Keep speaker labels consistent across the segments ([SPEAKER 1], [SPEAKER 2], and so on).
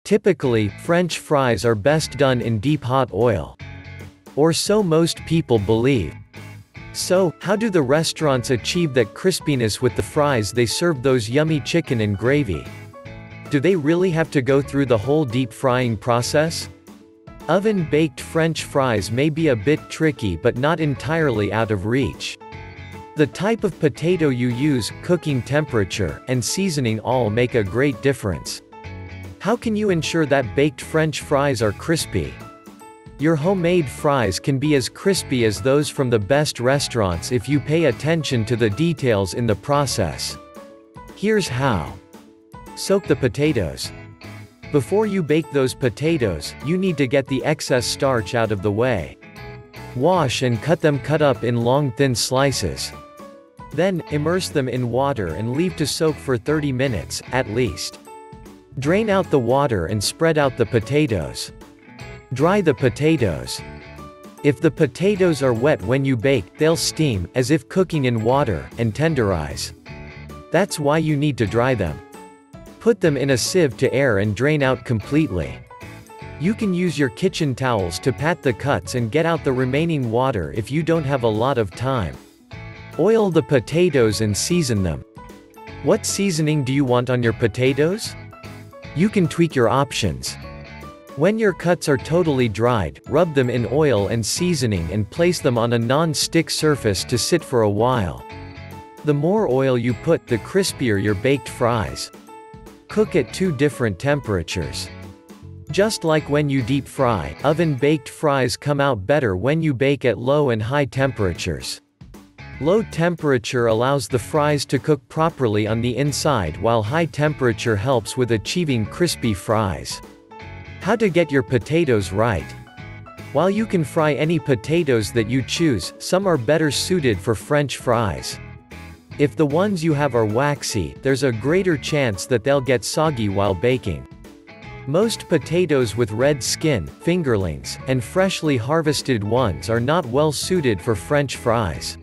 [SPEAKER 1] Typically, French fries are best done in deep hot oil. Or so most people believe. So, how do the restaurants achieve that crispiness with the fries they serve those yummy chicken and gravy? Do they really have to go through the whole deep frying process? Oven-baked French fries may be a bit tricky but not entirely out of reach. The type of potato you use, cooking temperature, and seasoning all make a great difference. How can you ensure that baked French fries are crispy? Your homemade fries can be as crispy as those from the best restaurants if you pay attention to the details in the process. Here's how. Soak the potatoes. Before you bake those potatoes, you need to get the excess starch out of the way. Wash and cut up in long thin slices. Then, immerse them in water and leave to soak for 30 minutes, at least. Drain out the water and spread out the potatoes. Dry the potatoes. If the potatoes are wet when you bake, they'll steam, as if cooking in water, and tenderize. That's why you need to dry them. Put them in a sieve to air and drain out completely. You can use your kitchen towels to pat the cuts and get out the remaining water if you don't have a lot of time. Oil the potatoes and season them. What seasoning do you want on your potatoes? You can tweak your options. When your cuts are totally dried, rub them in oil and seasoning and place them on a non-stick surface to sit for a while. The more oil you put, the crispier your baked fries. Cook at 2 different temperatures. Just like when you deep fry, oven-baked fries come out better when you bake at low and high temperatures. Low temperature allows the fries to cook properly on the inside while high temperature helps with achieving crispy fries. How to get your potatoes right. While you can fry any potatoes that you choose, some are better suited for French fries. If the ones you have are waxy, there's a greater chance that they'll get soggy while baking. Most potatoes with red skin, fingerlings, and freshly harvested ones are not well suited for French fries.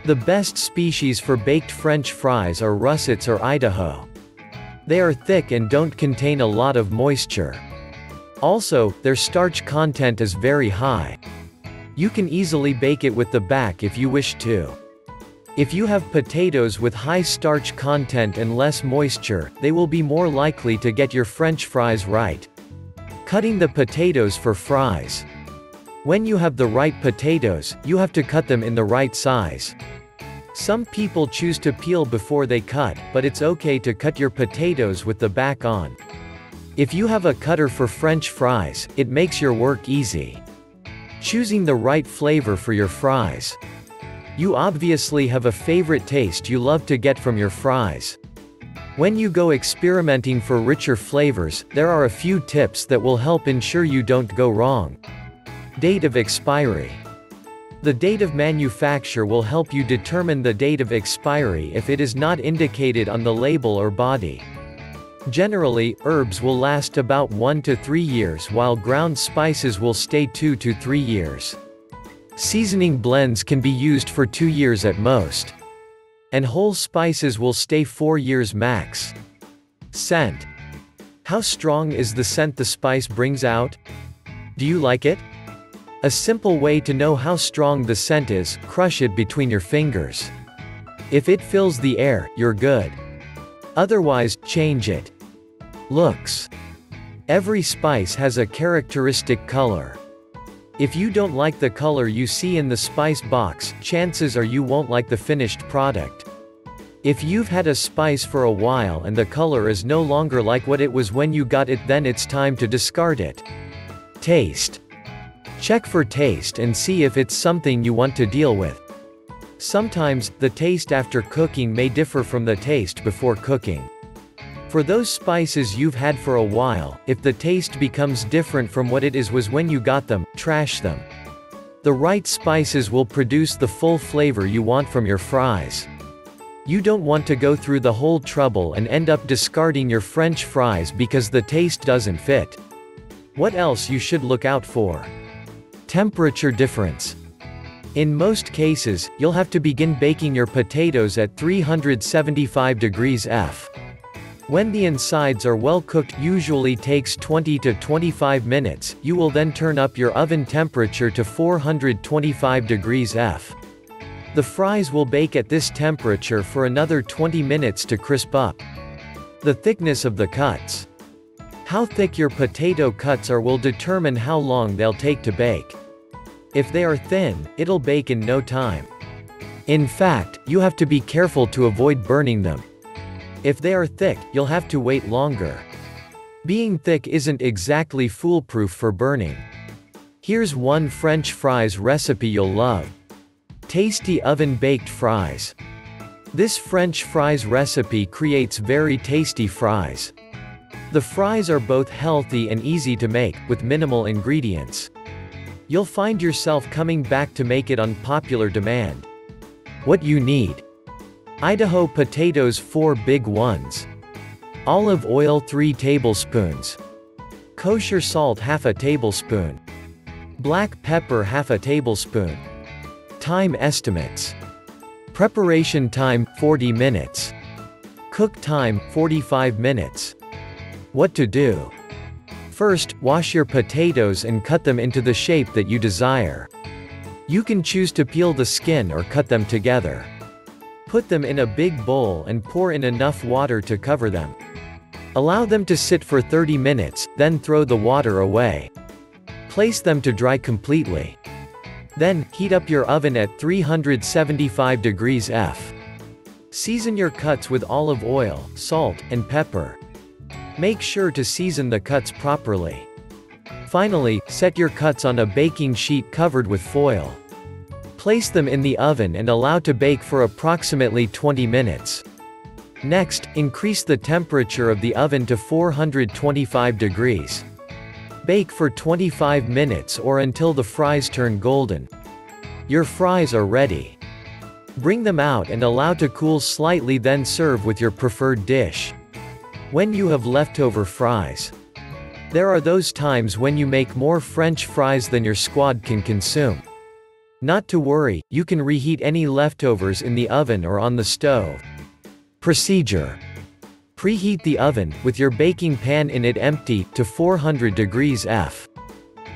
[SPEAKER 1] The best species for baked French fries are russets or Idaho. They are thick and don't contain a lot of moisture. Also, their starch content is very high. You can easily bake it with the back if you wish to. If you have potatoes with high starch content and less moisture, they will be more likely to get your French fries right. Cutting the potatoes for fries. When you have the right potatoes, you have to cut them in the right size. Some people choose to peel before they cut, but it's okay to cut your potatoes with the back on. If you have a cutter for French fries, it makes your work easy. Choosing the right flavor for your fries. You obviously have a favorite taste you love to get from your fries. When you go experimenting for richer flavors, there are a few tips that will help ensure you don't go wrong. Date of expiry. The date of manufacture will help you determine the date of expiry if it is not indicated on the label or body. Generally, herbs will last about 1 to 3 years while ground spices will stay 2 to 3 years. Seasoning blends can be used for 2 years at most. And whole spices will stay 4 years max. Scent. How strong is the scent the spice brings out? Do you like it? A simple way to know how strong the scent is, crush it between your fingers. If it fills the air, you're good. Otherwise, change it. Looks. Every spice has a characteristic color. If you don't like the color you see in the spice box, chances are you won't like the finished product. If you've had a spice for a while and the color is no longer like what it was when you got it, then it's time to discard it. Taste. Check for taste and see if it's something you want to deal with. Sometimes, the taste after cooking may differ from the taste before cooking. For those spices you've had for a while, if the taste becomes different from what it was when you got them, trash them. The right spices will produce the full flavor you want from your fries. You don't want to go through the whole trouble and end up discarding your French fries because the taste doesn't fit. What else you should look out for? Temperature difference. In most cases, you'll have to begin baking your potatoes at 375 degrees F. When the insides are well cooked, usually takes 20 to 25 minutes, you will then turn up your oven temperature to 425 degrees F. The fries will bake at this temperature for another 20 minutes to crisp up. The thickness of the cuts. How thick your potato cuts are will determine how long they'll take to bake. If they are thin, it'll bake in no time. In fact, you have to be careful to avoid burning them. If they are thick, you'll have to wait longer. Being thick isn't exactly foolproof for burning. Here's one French fries recipe you'll love. Tasty oven-baked fries. This French fries recipe creates very tasty fries. The fries are both healthy and easy to make, with minimal ingredients. You'll find yourself coming back to make it on popular demand. What you need. Idaho potatoes 4 big ones. Olive oil 3 tablespoons. Kosher salt ½ tablespoon. Black pepper ½ tablespoon. Time estimates. Preparation time 40 minutes. Cook time 45 minutes. What to do? First, wash your potatoes and cut them into the shape that you desire. You can choose to peel the skin or cut them together. Put them in a big bowl and pour in enough water to cover them. Allow them to sit for 30 minutes, then throw the water away. Place them to dry completely. Then, heat up your oven at 375 degrees F. Season your cuts with olive oil, salt, and pepper. Make sure to season the cuts properly. Finally, set your cuts on a baking sheet covered with foil. Place them in the oven and allow to bake for approximately 20 minutes. Next, increase the temperature of the oven to 425 degrees. Bake for 25 minutes or until the fries turn golden. Your fries are ready. Bring them out and allow to cool slightly, then serve with your preferred dish. When you have leftover fries. There are those times when you make more French fries than your squad can consume. Not to worry, you can reheat any leftovers in the oven or on the stove. Procedure. Preheat the oven, with your baking pan in it empty, to 400 degrees F.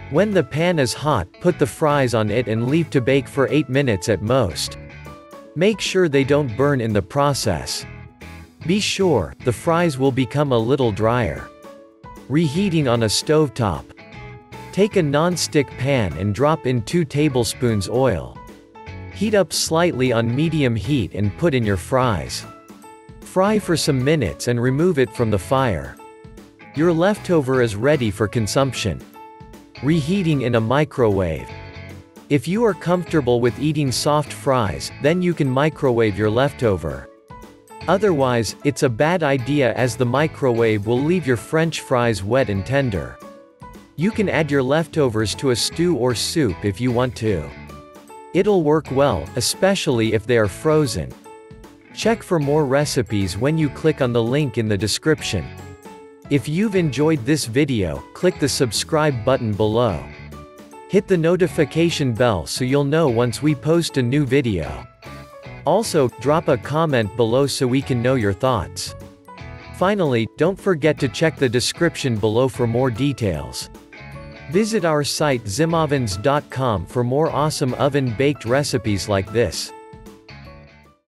[SPEAKER 1] When the pan is hot, put the fries on it and leave to bake for 8 minutes at most. Make sure they don't burn in the process. Be sure, the fries will become a little drier. Reheating on a stovetop. Take a non-stick pan and drop in 2 tablespoons oil. Heat up slightly on medium heat and put in your fries. Fry for some minutes and remove it from the fire. Your leftover is ready for consumption. Reheating in a microwave. If you are comfortable with eating soft fries, then you can microwave your leftover. Otherwise, it's a bad idea as the microwave will leave your French fries wet and tender. You can add your leftovers to a stew or soup if you want to. It'll work well, especially if they are frozen. Check for more recipes when you click on the link in the description. If you've enjoyed this video, click the subscribe button below. Hit the notification bell so you'll know once we post a new video. Also, drop a comment below so we can know your thoughts. Finally, don't forget to check the description below for more details. Visit our site zimovens.com for more awesome oven-baked recipes like this.